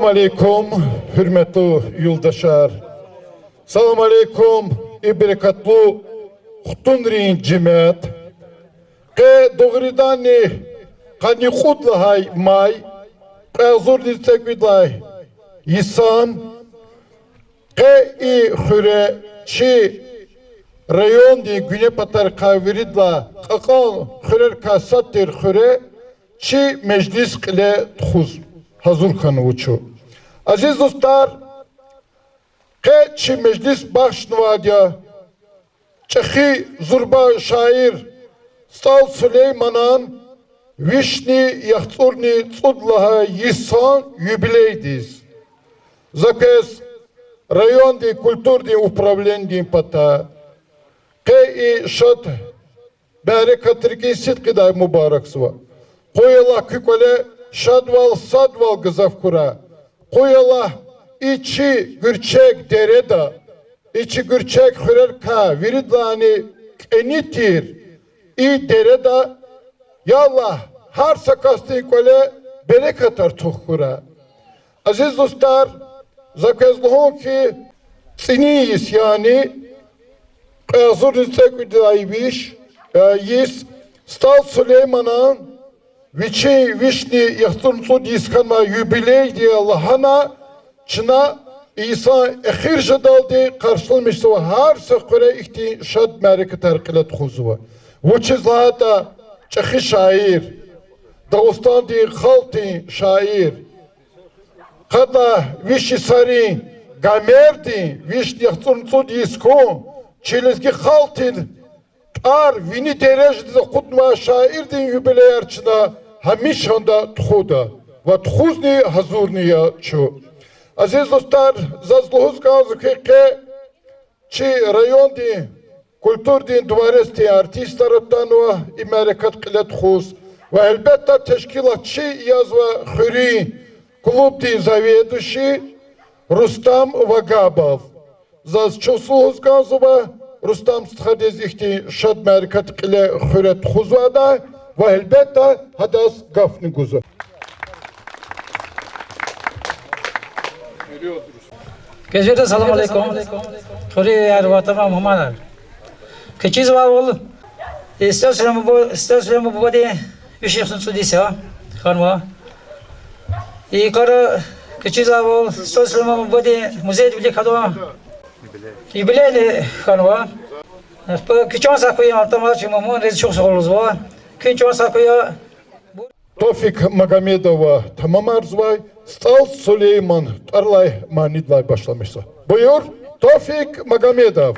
Salam aleykum, hürmetli yoldaşlar. Salam aleykum, ibrekatlı Хтунрин джимет, ке догридани кани худлахай май, ке зурдицеквидлай исан, ке и хюре чи районди Güneypınar kaviridla kakal hürer kasattir hüre чи meclis kile txuz hazır kanı uçu. Aziz dostlar, ke чи meclis başnuvadya Çehi Zurba şair Stal Süleyman'ın Vişni Yahtsurni Tsudlaha Yisan юбилейдис. Заказ районный культурный управление пата. Кей шат бәре катрики ситкидай мубараксва. Кояла кükole шадвал садвал гызавкура. Кояла içi gürçek dereda. İçi gürçek hürerka viridlani enitir i dereda yallah har sakasti kole berekatar tuhkura. Aziz dostlar, zakazluğun ki siniyis yani azur nitsekudayviş yis Stal Süleyman'ın vişni yahturnusu diskanma юбилей diye Allah'ına çına İsa ehir jadaldi karşılamıştı ve her sekure ihti şad mereke terkilet huzuva. Vuçi zata çehi şair, Dağıstan di halti şair, kada vişi sari gamerdi, viş yahturnsu disko, çelezgi haltin ar vini derejdi kutma şairdi юбилейарчина hamişanda txuda ve txuzni hazurniya çu. Aziz dostlar, zazluhuz gazı ki çi rayondi kulturdi duvaresti artistlardan ve imerekat kılet khuz ve elbette teşkilatçı yaz ve hüri klubdi zaveduşi Rustam Vagabov. Zaz çosluhuz gazı ve Rustam stradezihti şad merekat kıle hüret khuzvada ve elbette hadas gafni guzu. Gezvede selamun aleyküm. Kuri yarvatama muhamalar. Keçiz var oğlu. İster bu bade üşüksün sudisi ha. Kanva. Karı keçiz var oğlu. İster bu bade müzeyde bile kadar. Юбилейный kanva. Küçük sakıya altama çıkmamın rezi çok soruluz var. Küçük sakıya Tofik Magomedova tamam arzuvay, Stal Süleyman Tarlay Manidlay başlamışsa. Buyur Tofik Magomedov.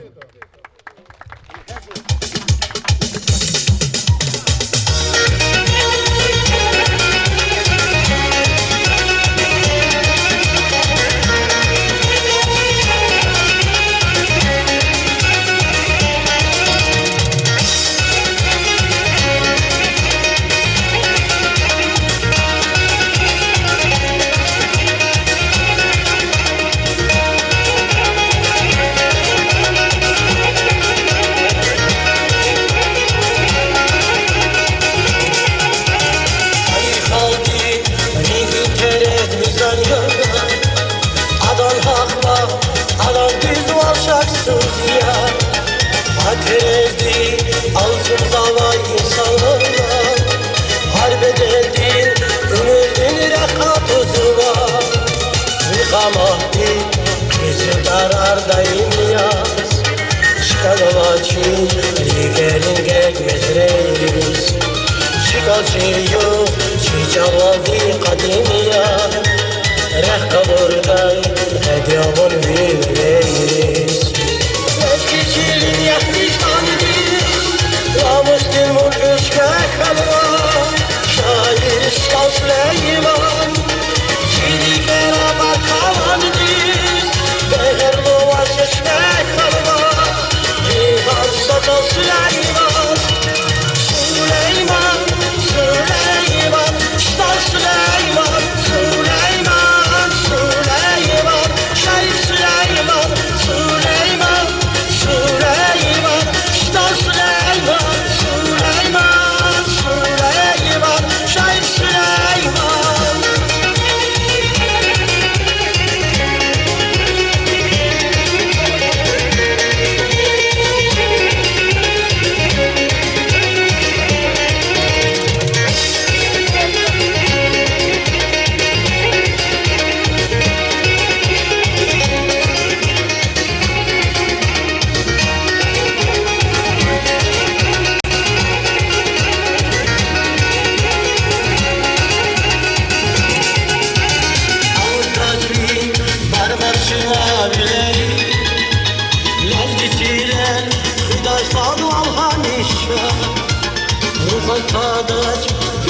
Kalkadaç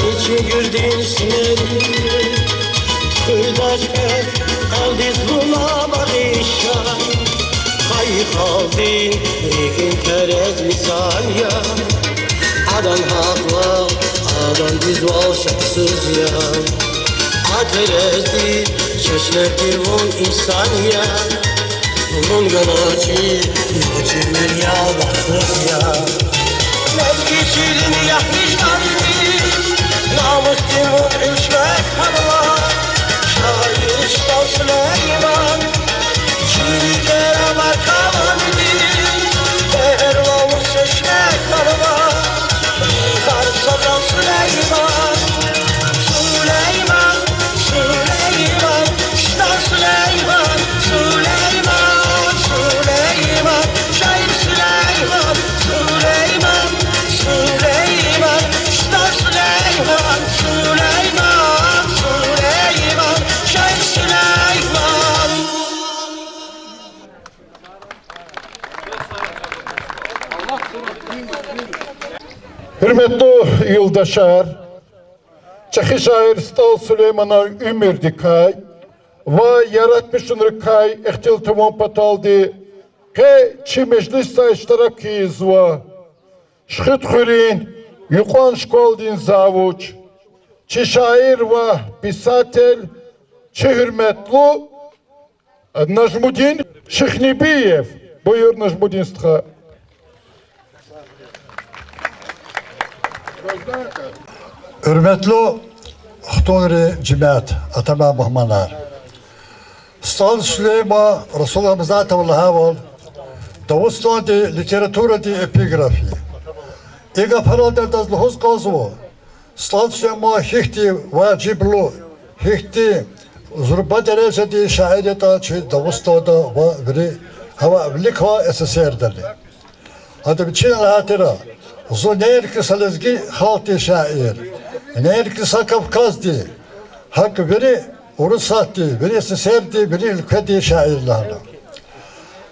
içi gürdün sinedi Kuydaş kez kaldiz bulamadışan Kayı kaldın rekin terez misal ya Adam hakla adam düz ol şaksız ya Aterezdi çeşlerdir on insan ya Bunun ganaçı yıkıcı ya baksız ya Mezgiçilini yakmışlarımız Namus dimur üşmek kanıma Şair İştal Süleyman Çiğlikere markalan idim Erlamus eşmek kanıma Yıkar sazan Süleyman Süleyman, Süleyman İştal Süleyman Süleyman, Süleyman Şair Süleyman Süleyman Süleyman, İşte Süleyman, Süleyman, Süleyman, Şair Süleyman. Hürmetli yoldaşlar, Çehi şair Stal Süleyman'a ümür dikay ve yaratmışın rikay ihtil tamam pataldi ke çi mecliste iştiraki izva şıkıt hürin yukan şkoldin zavuç çi şair ve pisatel çi hürmetli Najmudin Şıhnibiyev. Buyur Najmudin Stha. Hürmetli Huturi Cemaat, atama muhmanlar. Stal Süleyman Resulullah Mizat-ı Haval, Davustan di literatura di epigrafi. Ega paralda das lohos kazvo. Stal Süleyman hikti vaciblu, hikti zurba derece di şairiyata çi Davustan'da ve hava bilikha eseserderli. Hadi bir çin hatira. Zo neyer ki salezgi halti şair. Neyer ki Kafkaz'di. Hak biri Urusat'di, biri eseserdi, biri ülkedi şairlerle.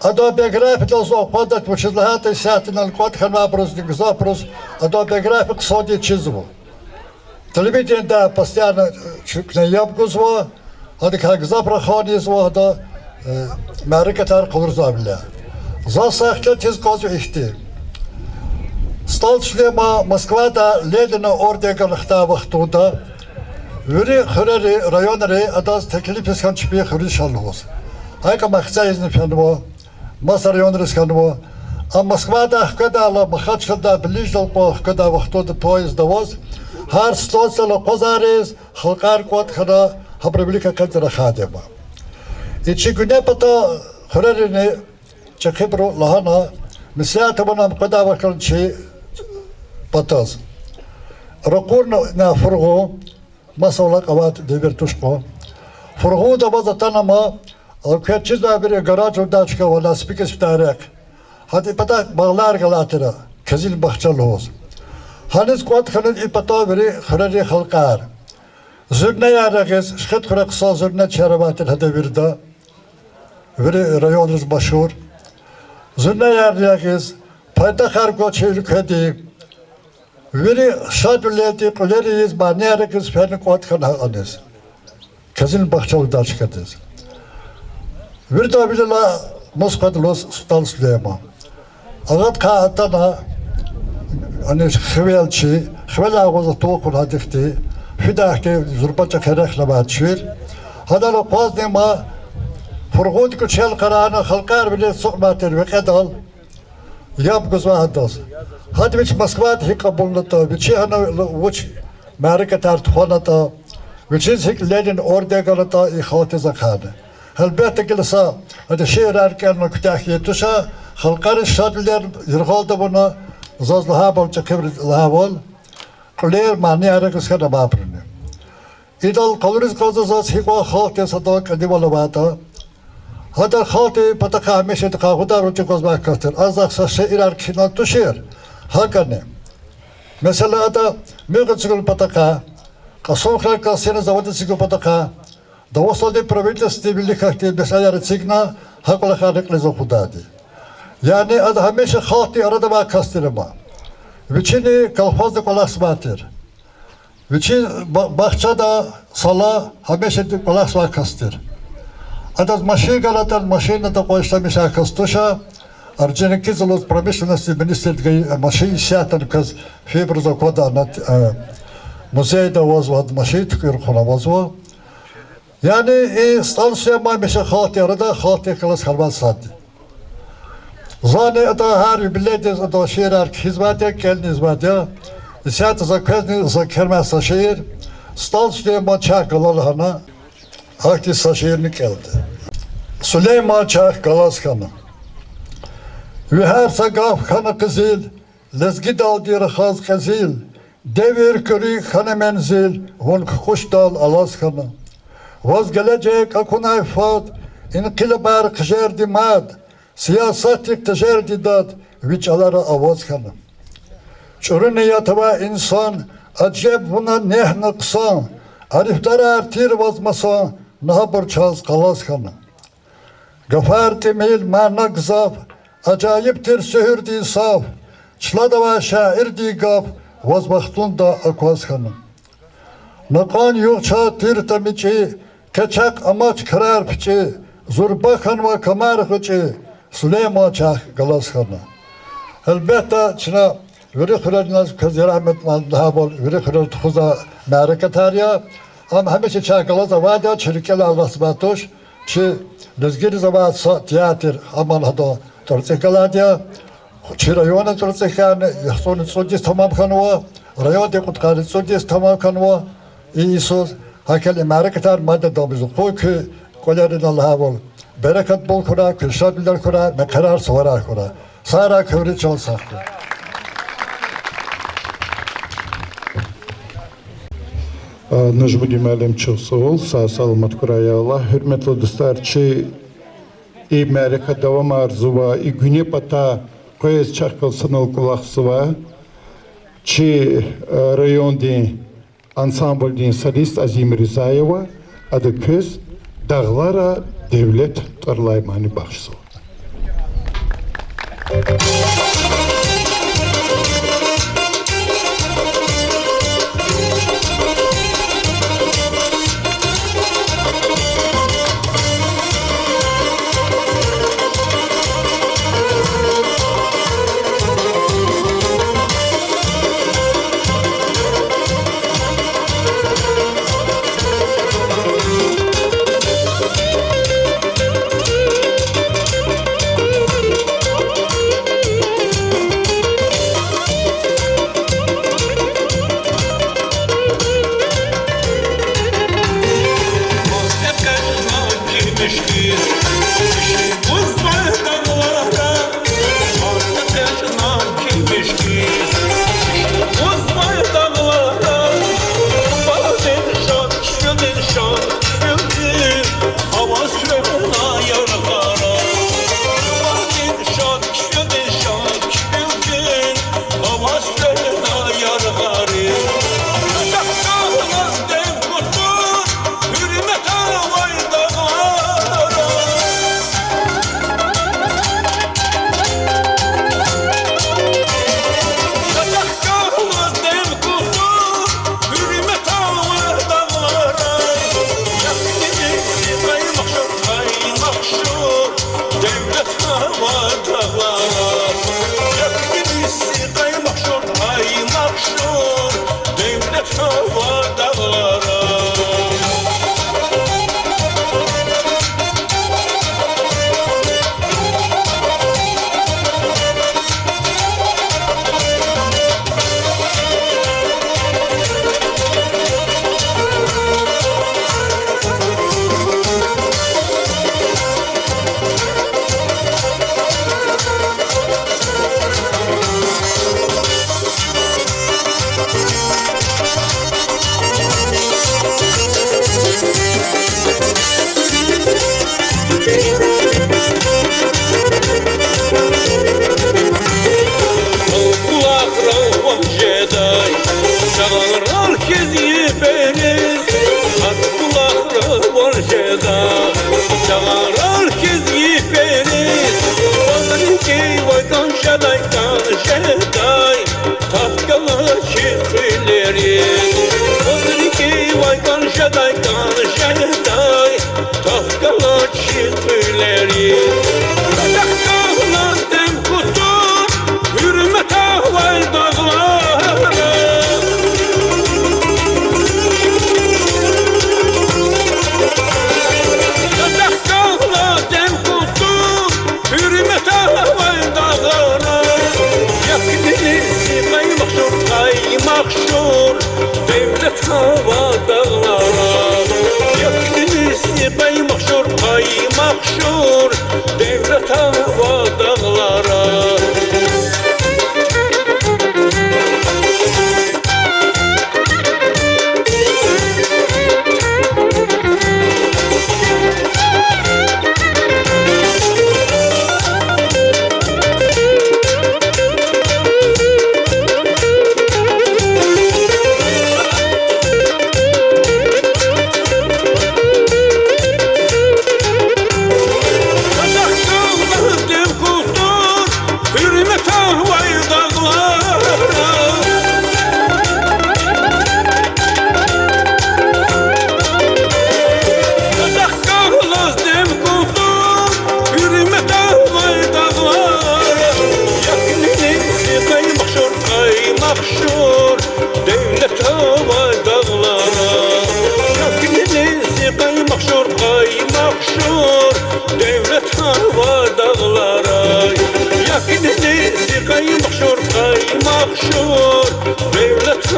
Ado biografi da zo padat bu çizlahatı saatin alkot kanma brozdi güzapros. Ado biografi kısadi çizbu. Televizyon da pastiyana ne yapguzva. Hadi kagzapra khaniz va da marikatar qulurza billah. Za saxta tez qazu ihti. Stal Süleyman Moskvada Lenina ordega lixta vaqtuda Veri xırari rayonari adas teklif iskan çıpı xırı şallıhoz. Hayka maxsa izni fenmo, Masar rayonari iskanmo. Am Moskvada xkada ala maxatşada bilijdal po xkada vaqtuda poyezda voz. Har stotsala qozariz, xalqar qot xıra habrabilika kaltara xadema. İçi güne pata xırarini çekibro lahana misyata bana qada vaqtan çi pataz. Rakurna furgo Masola kavat devir tuşko. Furgu da bazı tanıma, alketçiz de bir garaj orada çıkıyor, valla spikes bitarek. Hadi pata bağlar galatira, kazil bahçalı olsun. Hanis kuat kanın ipata biri xırari halkar. Zürne yaragız, şıkıt kıra kısa zürne çerabatin hadi bir de. Biri rayonuz başur. Zürne yaragız, payda kargo çeyrük hedi. Veri şadületi kuleriyiz bani yaragız feni kuat kanı anız. Kazil bahçalı da çıkardız. Bir de bilala Moskva'da Sultan Süleyman. Ağat kaatana hani xvelçi, xvel ağızı toğul hadifti. Fidahki zurbaça kerekle batşir. Hadala paznema furgud küçel karana halkar bile sohbatir ve kadal. Yap guzma hadas. Hadi biç Moskva'da hikabulata, biçi ana uç marikatar tuhanata, biçi Lenin orada galata ihate zakane. Elbette ki lisa, hadi şehir erken kütahiyet tuşa, halkar şadiller yırgaldı buna, zazlaha bol çekibir laha bol, kuler mani arık iskana babrini. İdal kavriz kazazaz hikwa halkı sadak edivala bata, hada halkı pataka hamishe tıka hudar uçuk ozmak kastır, azaksa şehir erkenan tuşir, hakane. Mesela da mülkü çıkıl pataka, kasonkhlar kasiyene zavadı çıkıl pataka, Davos'ta правительство великих mesela signa hakla harekle zokudadi. Yani adı hemşe halkı arada bak kastırma. Viçini kalfazlık olasmadır. Viçin bahçada sala hameşedik olasmakastır. Adas maşin galatan maşinada da koyuşlamışa kastuşa. Arjeninki zılos pромышленности министерской машин сятан каз фибр закода на muzeyde vazvad maşin tıkıyor kona vazva. Yani stansiya mameşe hatiyarada hatiye klas kalmaz saati. Zane da her bilediz da şehir hizmete gelin hizmete. İsiyat zakazını zakermezse şehir. Stansiya maçak kalalhana. Akti şehirni geldi. Süleyman Çak Galaskanı. Ve her sagaf kanı kızıl, lezgi dal dir khaz kızıl, devir körü kanı menzil, von kuş dal Alaskanı. Vaz gelecek akunay fat, inqilabar kıjer dimad, siyasetlik tejer didad, viç alara avaz kanı. Çürüne yatıva insan, acep buna neh nıksan, arifdara ertir vazmasa, nahabır çaz Galaskanı. Gafar temil mana gzaf, acayiptir sühürdi saf, çladava şairdi gaf, vazbahtun da akvazkanı. Nakan yokça tir tamiçi, keçak amaç kırar piçi, zurbakan ve kamar hıçı, Süleyman Çak Galaskanı. Elbette çına veri kırarınız kız rahmet maldaha bol, veri kırar tuhuza mereket ya, ama hemşe Çak Galas'a vada çirkeli Allah'sbatoş, çi lezgiri zaman tiyatr aman hada tortsekaladiya çi rayona tortsekane yahson sojis tamam kanwa rayon de kutkari sojis tamam kanwa İsos hakel imariketar madde damizu koy ki kolerin Allah'a bol bereket bol kura kırşabiler kura me karar sonra kura sara kıvrı çol saklı. Najmudi Məlim çox sağ ol, sağ salamat quraya Allah. Hürmetli dostlar, çi Amerika davam arzuva, güne pata koyez çarkal sanal kulaqsıva, çi rayondin ansambldin solist Azim Rizayeva, adı köz dağlara devlet tarlaymani baxşı.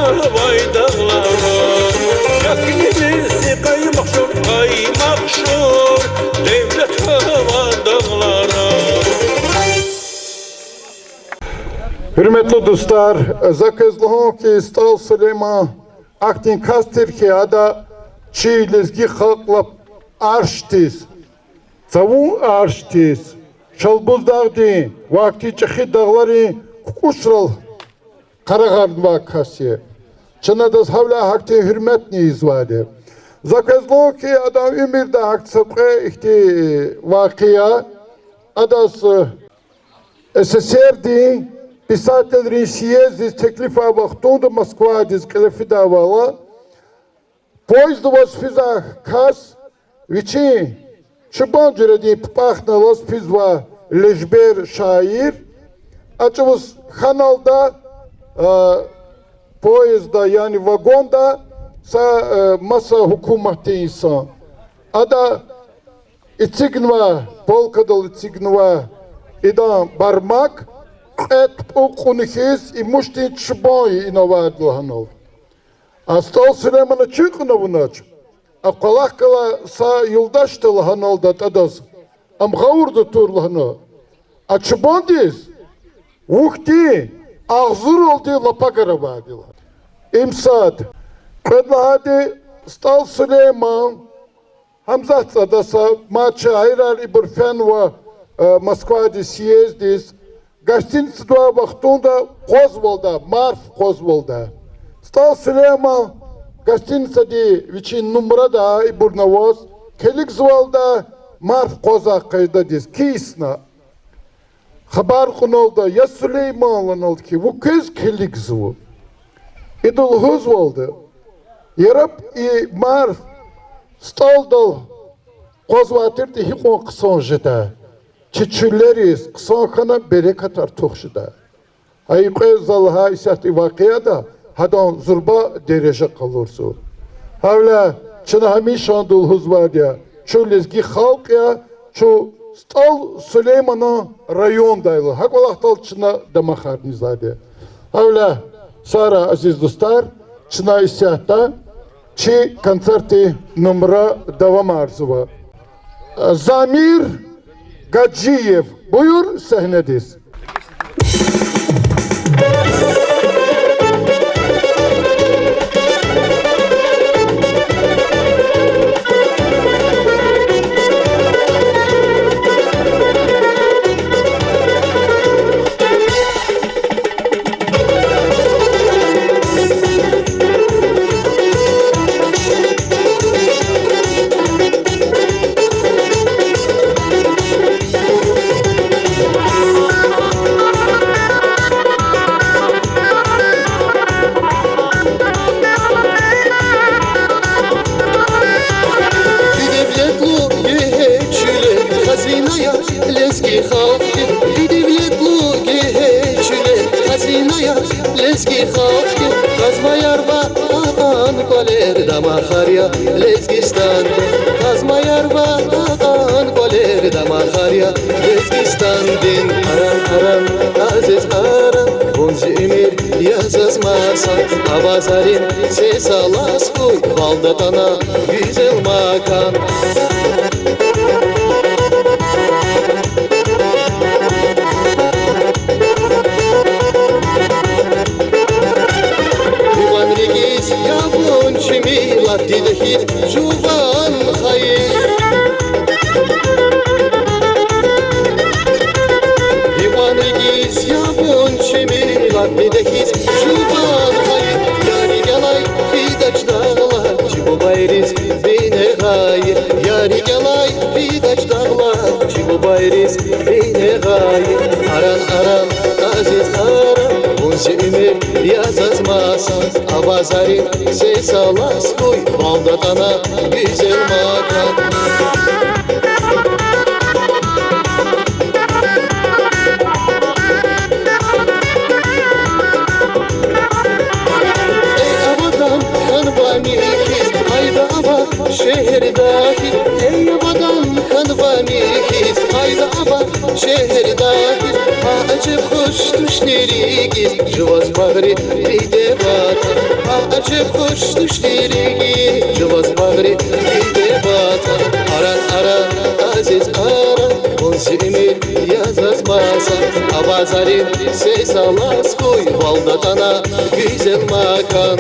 vay dağlara Yakınımızı kaymak şur Devlet hava dağlara Hürmetli dostlar, zakazlıhon ki Stal Süleyman Aktin kas Türkiye'de çiğlizgi halkla arştiz. Savun arştiz. Şalbuzdağdı, vakti çıkı dağları kuşral Karagardva kasiye. Çanadas havla hakti hürmet niyiz vardı. Zakazlıhon ki adam ümirde hakt sabkı ihti vakıya adas SSR'di писатель съездить теклифа вахтунда Москва диз клефи давала. Поезд was физах кас вичи чубан жреди пахна лос физва лежбер шаир. Açımız kanalda poyezda yani vagonda sa masa hukumati insan. Ada itignva polkadal itignva idan barmak et okunihis imuştin çuboy inovadlı hanov. Astal Süleyman'a çıkına bunaç. Akalak kala sa yoldaştılı hanolda tadas. Am gavurdu turlu hanov. Açıbondis. Vuhti ağzır oldu lapagara vadiler. İmsad. Kadlahadi Stal Süleyman Hamzat sadasa maçı hayrar iburfen ve Moskva'da siyezdis. Гостиница вахтунда Козволда, Марф Козволда. Стал Сулейман гостиница ди вичин нумрада и бурнавоз. Келик звалда Марф Коза кайда дис. Кисна. Хабар кунолда я Сулейман ланолд ки. Ву кыз келик зву. Идул хузволда. Яраб и Марф стал дал Козватыр ди хикон кысон жида. Çiçülleriz, kısankana berekat artıqşıda. Ayıqı zalha isati vakiyada hadan zurba derece kalırsı. Havla çına hamişan dul huzvadiya, çu lezgi halk ya, çu Stal Süleyman'a rayon daylı. Hak olaqtal çına damakar nizade. Havla Sara aziz dostlar, çına isyatta, çi konserti numara devam arzuva. Zamir Gaciyev, buyur sahnedeyiz. Lezgi halkı kazma yarba ağan koler damarharya Lezgistan kazma yarba ağan koler damarharya Lezgistan din aran aran aziz aran Bunzi emir yazazmasan Avazarin ses alas koy Valdatana güzel makan Dilhit juvan hayır Divanı giz yabun çemilat Dilhit juvan hayır Yari galay fidaç dağlar Çibu bayriz bine hayır Yari galay fidaç dağlar Çibu bayriz bine hayır Aran aran aziz aran Bunzi ümür yazazmasan Avazarin ses alas koy Valdatana güzel makan Ey avadan kanvani kiz Hayda ava şehirdaki Ey avadan kanvani kiz Hayda sabah şehir dahil acı kuş düşleri giz Cıvaz bağrı bir de vatan acı kuş düşleri giz Cıvaz bağrı bir de vatan Aran aziz aran Onsi emir yazazmasa Abazarin ses alas koy Valdatana güzel makan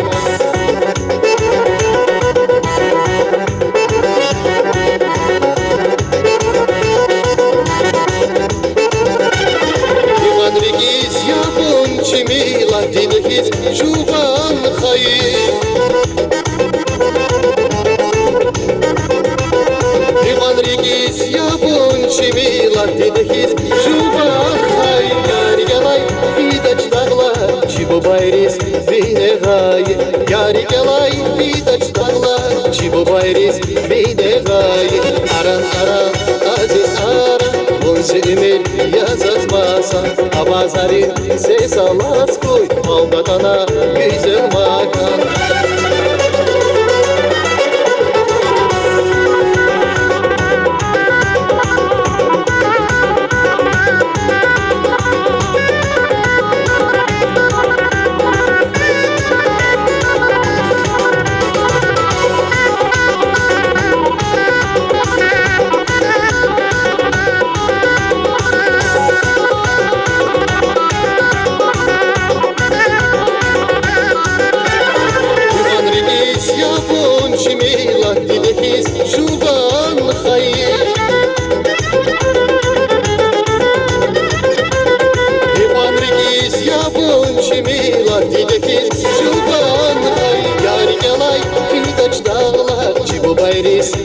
Ivan Regiz yapın çimi Latinikiz Juvan hayır Ivan Regiz yapın çimi Latinikiz Juvan hayır Yari gelay vidaç dağlar Çibo bayriz bine gayet Yari gelay vidaç dağlar Çibo bayriz bine gayet Aran aziz aran Onsi emir yazazmasa Abazarin ses alas koy Aldatana güzel makan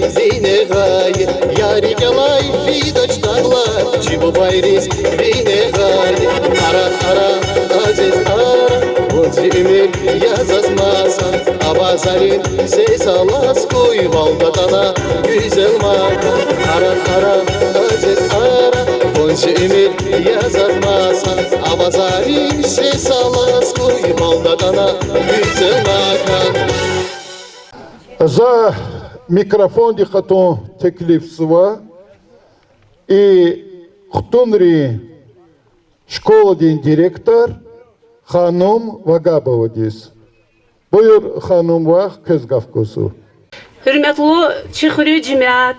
Zine gayet Yari gelay fidaç dağlar Cibu bayriz bine gayet Aran aziz aran Onsi emir yazazmasan Abazarin ses alas koy Valdatana güzel makan Aran aziz aran Onsi emir yazazmasan Abazarin ses alas koy Valdatana güzel makan За микрофон дихатон теклиф сва и хтунри школа дин директор Hanım Vagabova diyiz. Buyur hanım vah közgafkosu. Hürmetli Çikhuri cemaat.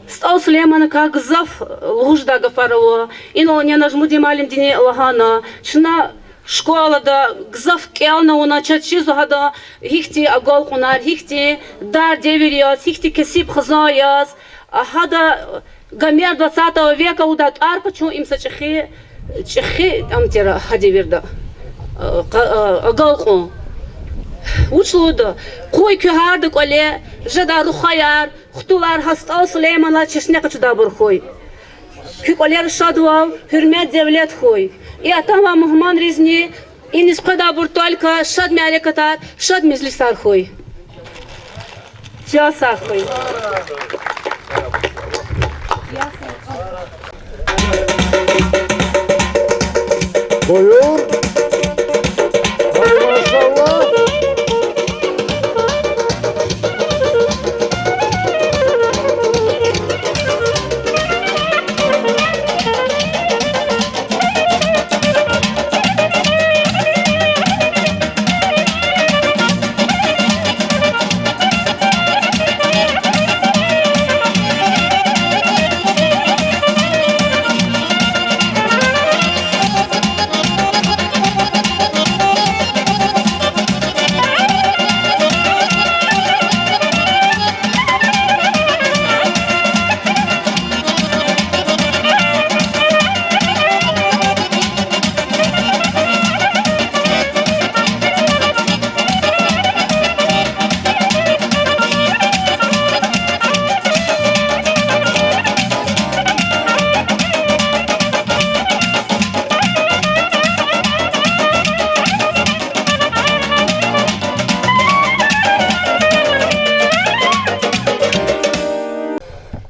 Стал Сулеймана как зав лужда гафарало. Ино не нажму дималим дини лагана. Шна школа да гзав келна уна чачизу хада хихти агол хунар хихти дар девериас хихти кесип хазаяс. Хада гамер 20 века удат арка чу им сачхи амтера хадиверда. Агол хун. Uçludu. Koy kühardı kole, jada ruhayar, xutular hasta Süleymanlar çeşne kaçıda bur koy. Kükoler şadvav, hürmet devlet koy. Ya tamam muhman rizni, iniz kada bur tolka, şad mealekatar, şad mizlisar koy. Jasar koy. Buyur. Hay maşallah.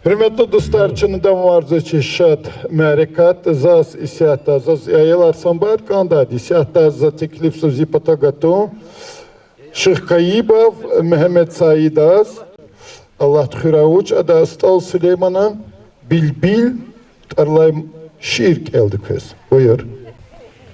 Hürmetli dostlar, çınıdan vardı ki şad mərikat, zaz isiyata, zaz ayalar sambar kanda, isiyata za teklif sözü patagato, Şeyh Kayibov, Mehmet Saidaz, Allah txirauç, ada Stal Süleyman'ın bilbil, tarlay şiir geldi kız. Buyur.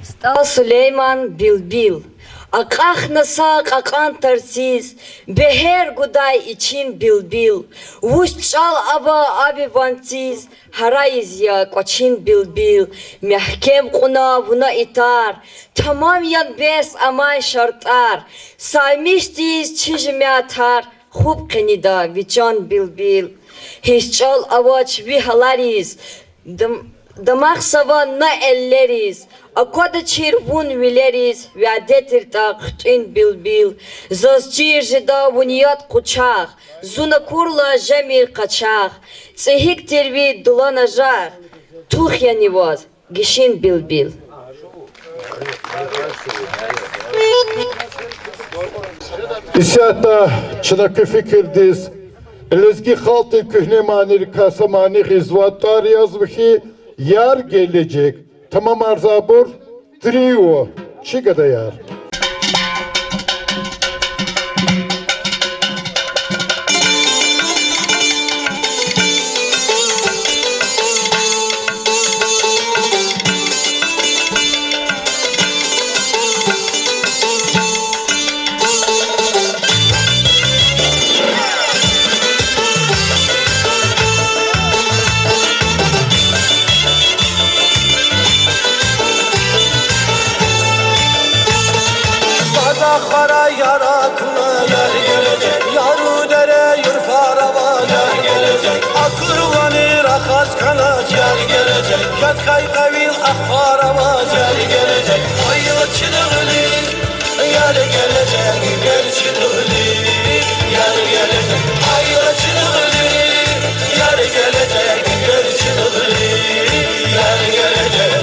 Стал Сулейман Билбил. Акахнаса какан тарсиз, бехер гудай ичин билбил. Вущал аба аби вантиз, харайз я кочин билбил. Мехкем куна вуна итар, тамам ян бес амай шартар. Саймиштиз чижмятар, хуб кенида вичан билбил. Хищал авач ви халариz, Damaqsava na elleriz, akoda çirvun vileriz, vadetir da kıtın bilbil. Zaz çirjida vuniyat kuçaq, zuna kurla jamir kaçaq, tsihik tervi dulanajaq, tuh yanivaz, gişin bilbil. İsyata çınakı fikirdiz. Lezgi haltı kühnemani kasamani hizvattar yazvıki yar gelecek. Tamam arzabur trio. Çigada yar. Kara yaratına yer gelecek, yaru dere yurfarava yer gelecek, akırvanı rakas kanat yer gelecek, yat kay kavil akfarava yer gelecek, ayılı çınıglı yer gelecek, gel çınıglı yer gelecek, ayılı çınıglı yer gelecek, gel çınıglı yer gelecek.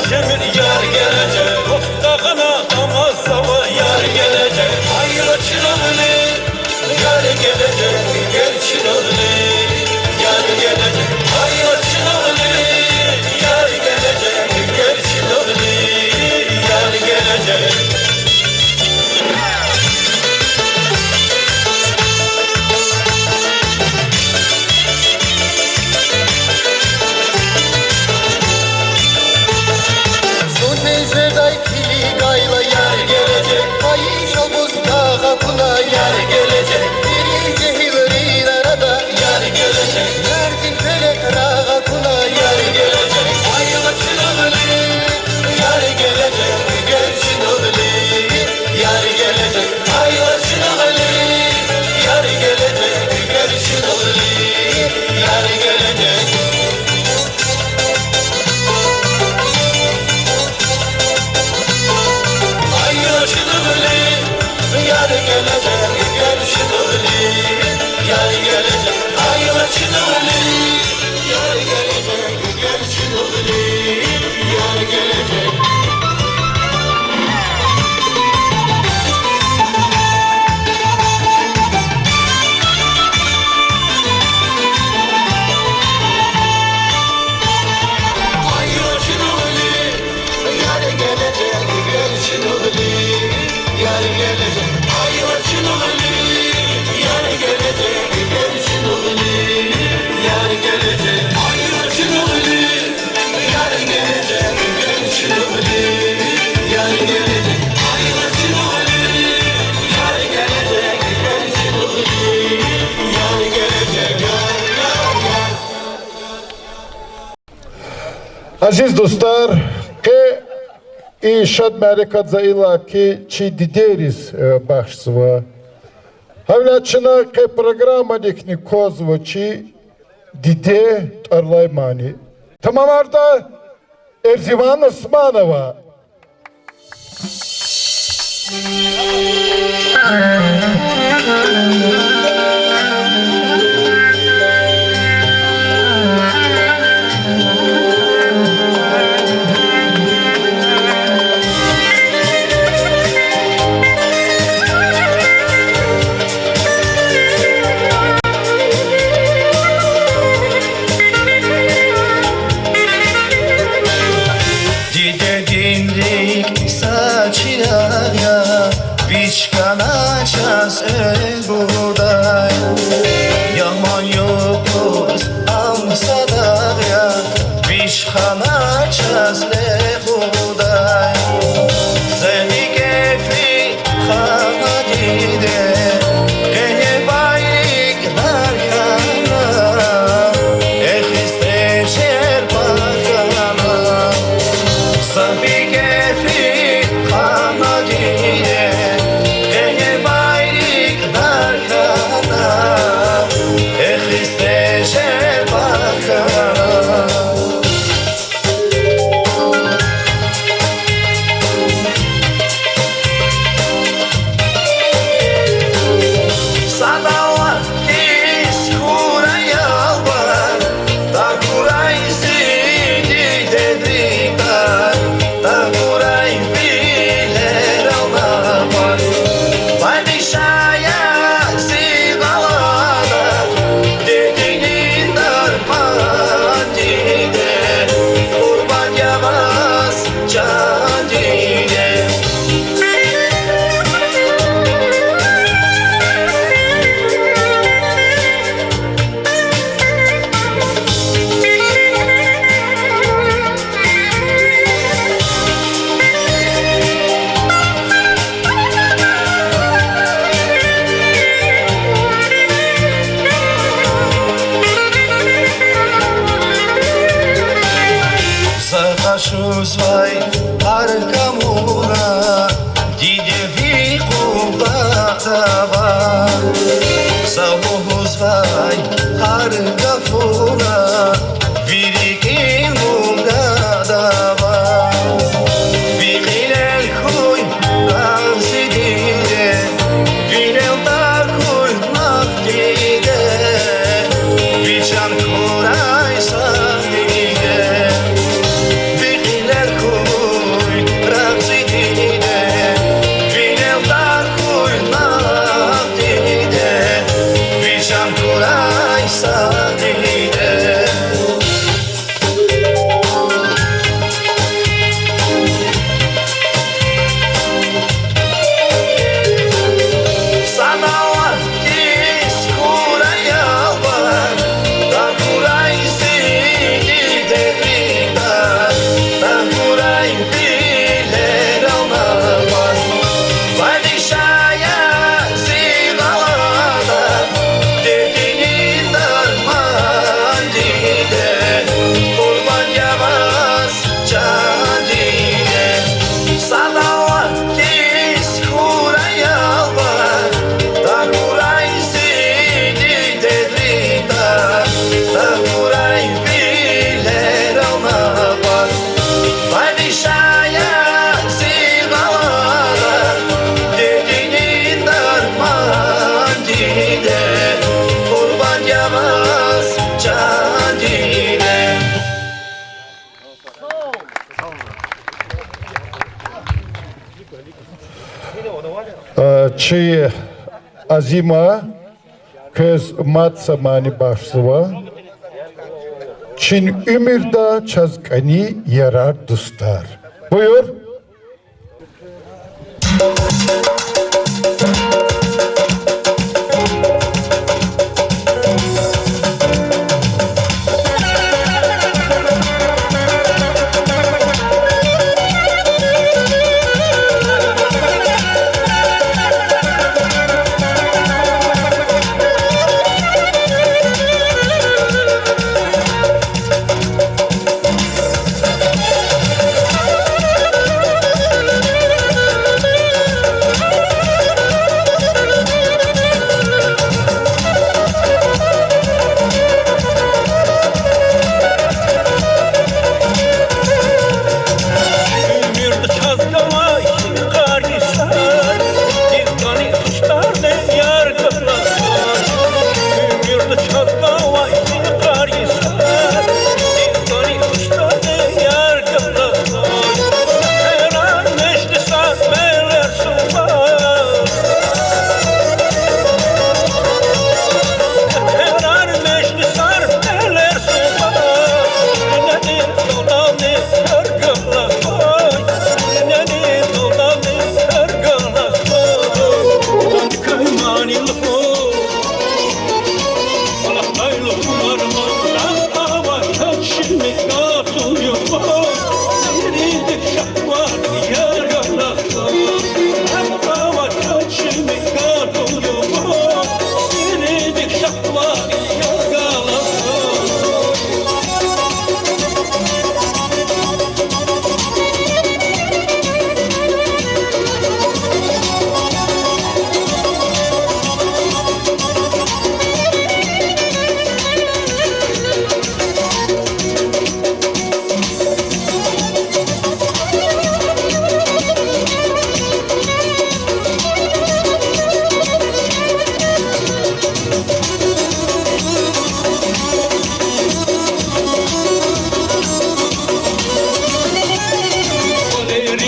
Şemir yar gelecek, Koftağına ama sava yar gelecek, Ayla çınarlı yar gelecek, gel çınarlı yar gelecek, Ayla çınarlı yar gelecek, gel çınarlı yar gelecek. Yar gelecek, biri cehillerine da yar gelecek, Merdin felek rağa kula yar gelecek, ayıla çınarlı yar gelecek, gel çınarlı yar gelecek, ayıla çınarlı yar gelecek, gel çınarlı yar gelecek. Ayıla çınarlı yar gelecek, gel çınarlı yar gelecek, ayıla çınarlı yar gelecek, gel çınarlı yar gelecek. Ayıla çınarlı yar gelecek, gel çınarlı yar gelecek, ayıla çınarlı yar gelecek, gel çınarlı yar gelecek, ayıla çınarlı yar gelecek, gel çınarlı yar gelecek, ayıla çınarlı yar gelecek, gel çınarlı yar gelecek, Aziz dostlar, ke İşad Merikat Zaila ki çi dideriz başsıva. Havlaçına ke programa dikni kozvo çi dide tarlaymani. Tamam arda Erzivan Osmanova. Virik saçıya Biçkana ças buğday Yaman yokuz alsa da ya Biçkana ças buğday Seni kefri kana gide Gene bayraklar yana Ehiste şer bakana Safi kefri kana gide Gene bayraklar yana Ehiste şer bakana Sadava iskura yalvar Da kuray sidi dedrikar Da kuray biler almar Padişaya sigalada Dedinin darman dide Kurban yamaz can dide Zakaszuz vay arkamuna Didevi kuldava Savuhuz vay arkafuna Virikin mugadava Vigilel huy razidide Vilel dar huy naftide Viçan kuray sahdide Vigiler huy razidide Vilel dar huy naftide Viçan kuray sahdide Sadava iskura yalvar Da kuray sidi dedrikar Da kuray biler almar Padişaya sigalada Dediğin darman dide Kurban yamaz can dide Sadava iskura yalvar Da kuray sidi dedrikar Da kuray biler almar Padişaya sigalada Dediğin darman dide Kurban yamaz can dide Чи Azima kız mat samani başlıva Çin ümirda çazkani yarar dostlar. Buyur.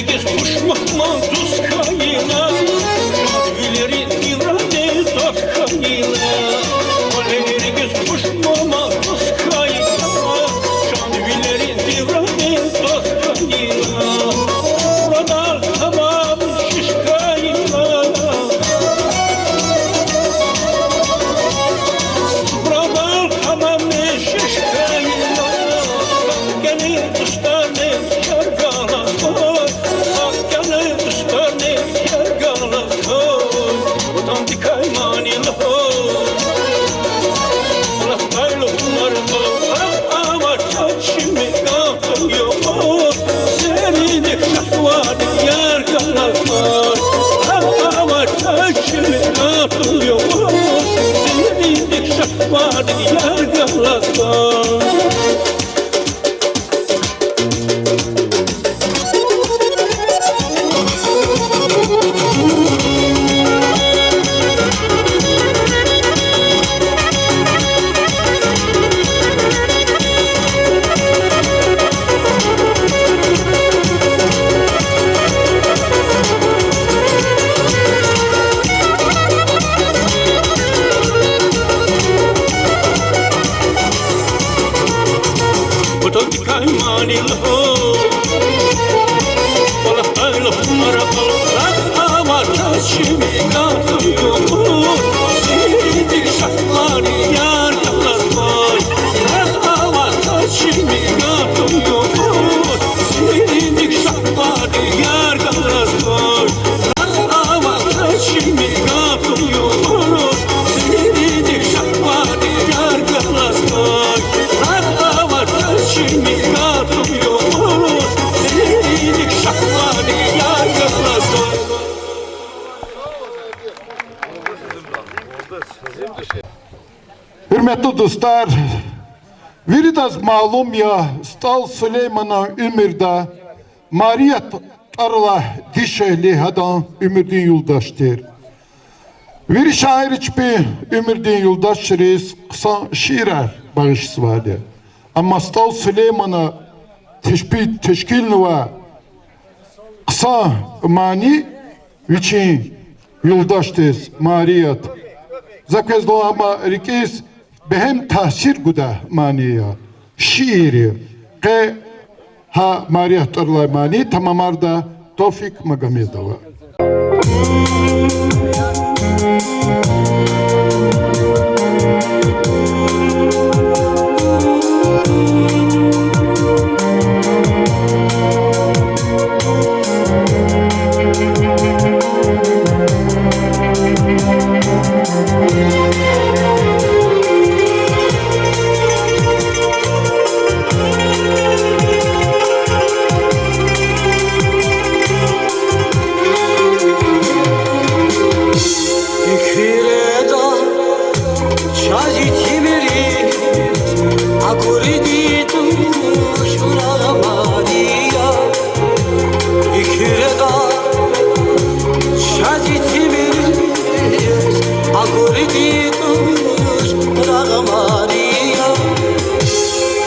Olerigiz kuşmakma tuskayla Şadvilerin ivrade tatkayla Olerigiz kuşmama tuskayla Şadvilerin ivrade tatkayla Burada tamam şişkayla Burada tamam şişkayla Gene ustane yargala Gene ustane yargala Buradan dikay manila Lahtaylı bunlarla Ama çaçimi kapıyor Seni de şahvadi yargala Ama çaçimi kapıyor Seni de şahvadi yargala Buradan dikay manila Lahtaylı bunlarla Ama çaçimi kapıyor Seni de şahvadi yargala Ama çaçimi kapıyor Seni de şahvadi yargala Ama çaçimi kapıyor Seni de şahvadi yargala Ama çaçimi kapıyor Seni de şahvadi yargala Hürmetli dostlar, Viridaz malum ya Stal Süleyman'a Ümir'da Mariyet Arla Dişehli hadan Ümirdin yoldaştır. Bir şair içpi Ümirdin yoldaştırız kısa şiirer bağışısı vardı. Ama Stal Süleyman'a teşkil nuva kısa mani için yoldaştır Mariyet. Zakazdo ama rikiz behem tahsir guda maniya şiiri ke ha Mariyet Arla mani tamamarda Tofik Magamedova.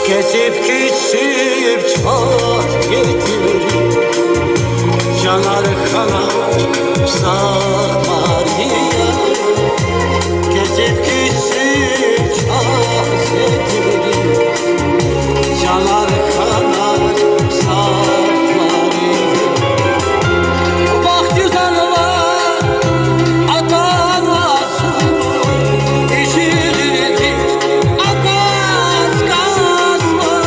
Kesip küçüp çok getirir Yanar kanar Samariya Kesip küçüp çok getirir Yanar kanar Samariya Bak güzel var Atanası Eşildir Akas kasma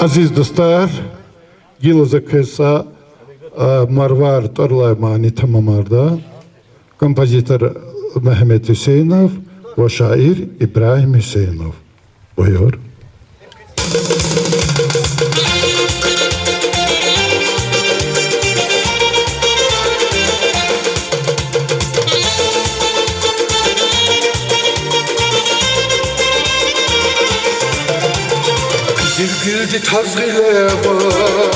Aziz dostlar, yılızı kısa Marvar Torlaymani tamamlarda kompozitör Mehmet Hüseyinov ve şair İbrahim Hüseyinov. Buyur. Zirgildi tazgile var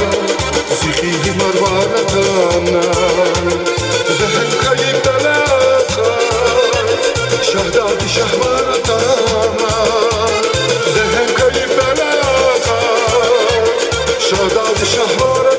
Zirgili marvaratana Zehen kayıp dalaka Şahdadi şahmaratana Zehen kayıp dalaka Şahdadi şahmaratana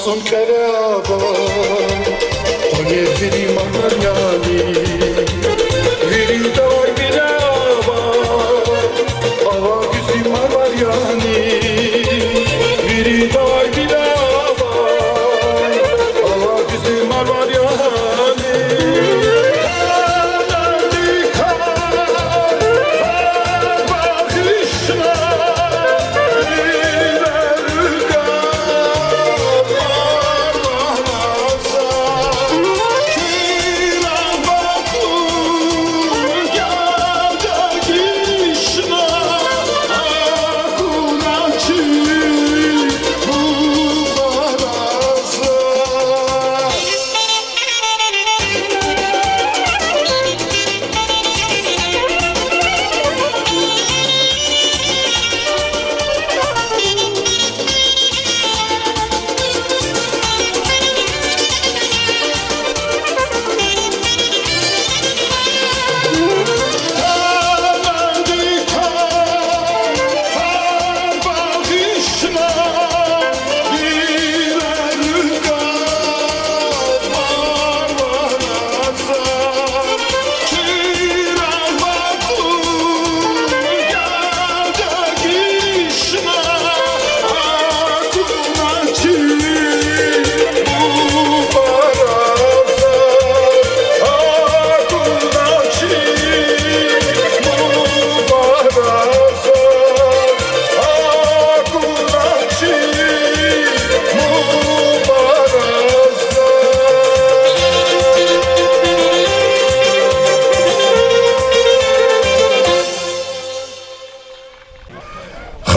Son kerava Tone viri maharyani Viri davay bilava Ava güzi mavaryani Viri davay bilava Ava güzi mavaryani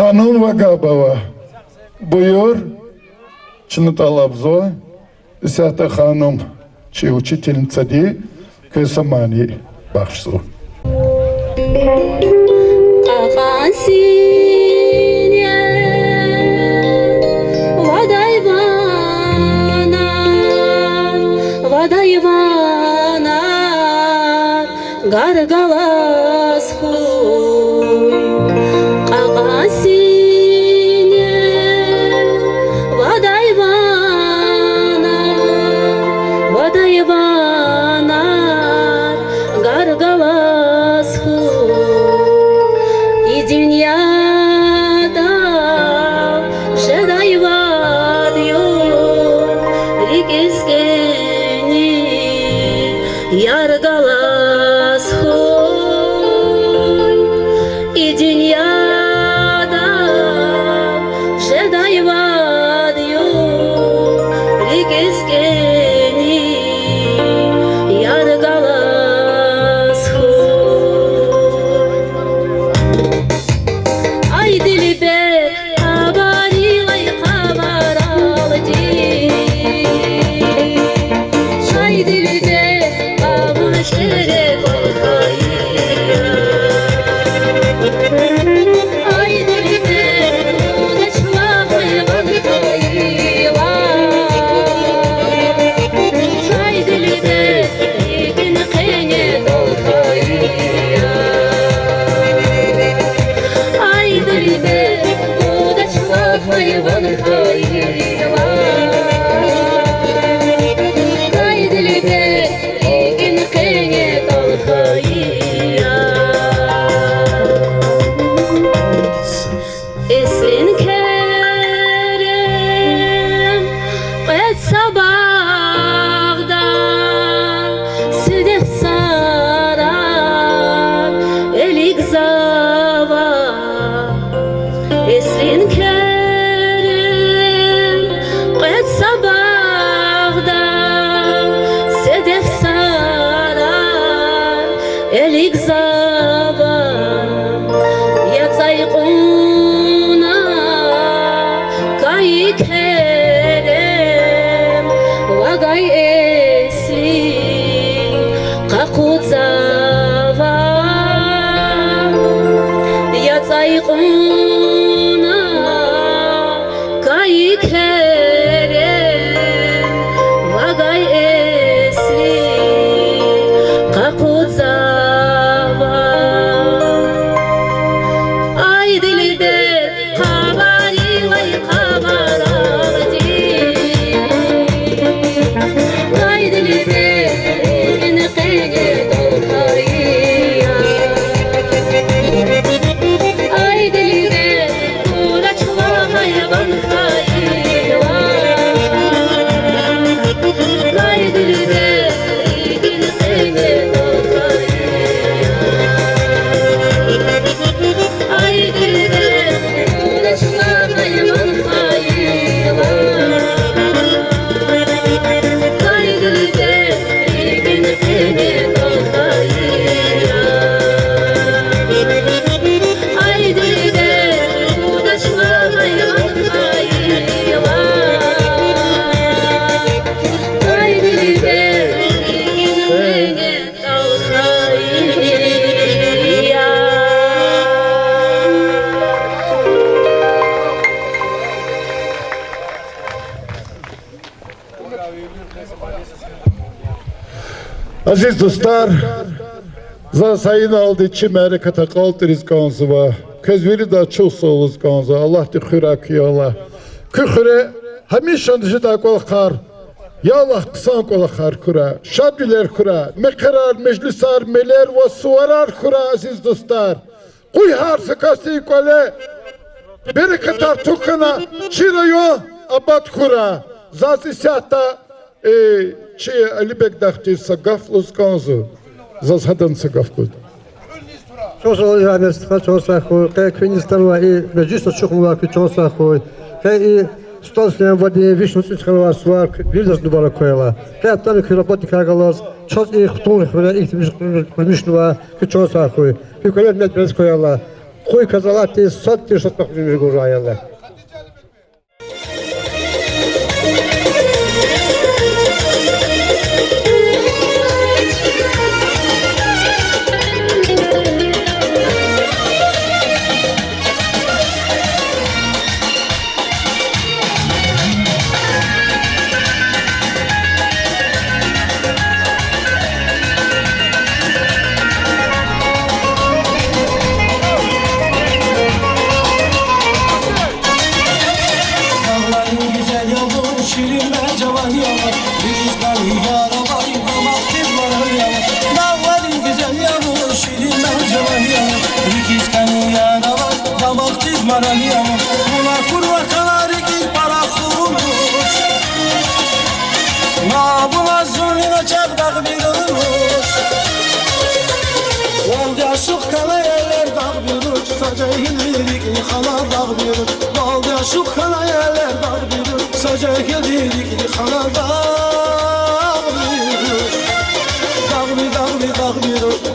Hanım ve Gabava. Buyur. Чнуталабзо. Сята ханум, чи учительница ди, Кесамани Бахшсу. Гаргалас хуй, Какасине, Вадайвана, Гаргалас хуй, И диньяда, Шедайвадью, Рикискени, Яргалас хуй. hayvan hayvan Kay dilde igin kenge dal hayya Esin kerem qet sabahda Sidih sarar elik zava Esin kerem qet sabahda Sidih sarar elik zava Yatsayquna kay kerem Vagay esli qaqut zava Yatsayquna kay kerem Vagay esli qaqut zava Ay dilde qabari vay qabaradi Ay dilde inqege dolhariya Ay dilde ulaçva hayvan hayvan Ay dilde inqege dolhariya Ay dilde ulaşma hayvan hayvan Ay dilde igin kenge dal hayya Ay dilde ulaşma hayvan hayvan Ay dilde igin kenge dal hayya Aziz dostlar, za sayın aldı ki Amerika'da kaldırız kanzıva. Közveri da çok soğuz kanzı. Allah da xürak ya Allah. Küxüre hamishan dışı da kolakar. Ya Allah kısan kolakar kura. Şabiler kura. Mekarar, meclisar, meler ve suvarar kura aziz dostlar. Kuyhar sıkası kole. Berekatar tukana. Çirayo abat kura. Zaz isyata чи Алибек дахти сагафлус канзу засадан сагафкут. Çok olağanüstü çok sahur. Kırgızistan var. Meclis çok müvafık çok sahur. Stasyon var diye vişnus çıkarlar var. Bir de duvara koyarlar. Hayattan kırapot kargalar. Çok iyi kutun böyle ihtiyaç var. Çok sahur. Bir kadar metres koyarlar. Koy kazalar diye sat diye satmak üzere koyarlar.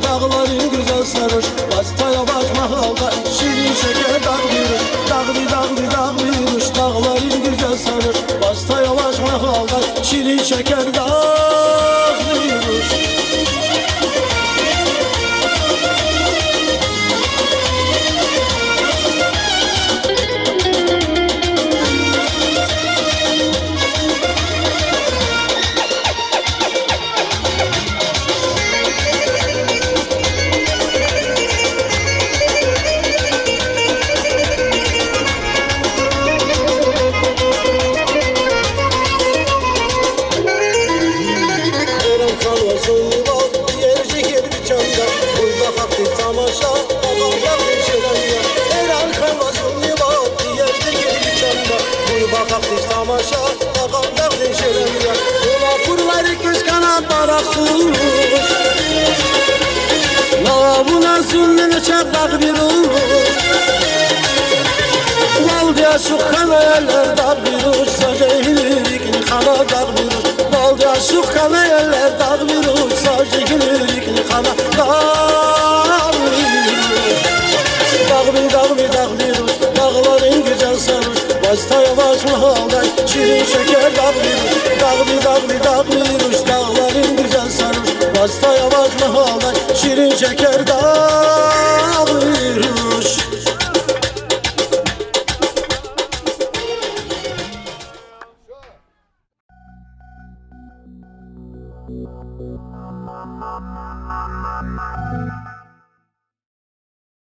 Dağların güzel sarış, bastaya bakma halda, şirin şeker dağılır. Dağların güzel sarış, bastaya bakma halda, şirin şeker dağılır. aşağı Ağam dağdın şeremiye Ola kurları göz kanat baraksuş La buna zulmüne çaplak bir olur Valdiya şukkan eller dağ bir uç Sacayhülürikini kana dağ bir uç Valdiya şukkan eller dağ bir uç Sacayhülürikini kana dağ bir uç Dağ bir uç Dağların güzel sarmış Bastaya baş mahalday Şirin şeker